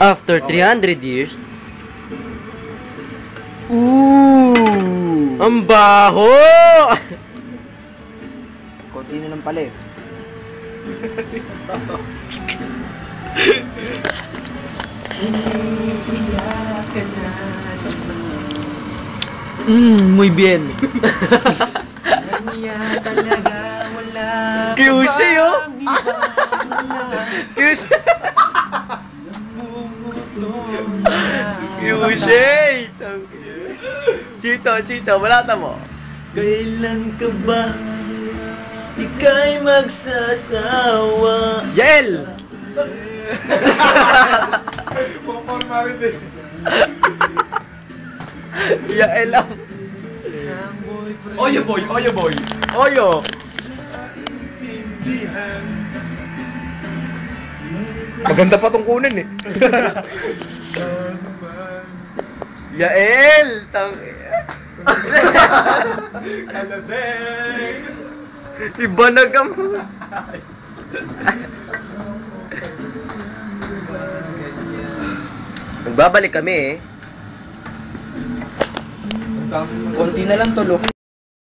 After 300 years. Ooh! Ang baho! Konti na lang pala eh. Muy bien. Kyushe yo! Kyushe! Kyushe! Chito, balata mo. Kailan ka ba ika'y magsasawa? Yael! Yael lang. Oyo boy. Oyo! Maganda pa tong kunin eh. Yael! Iba na gam. Magbabalik kami eh. Konti na lang tulo.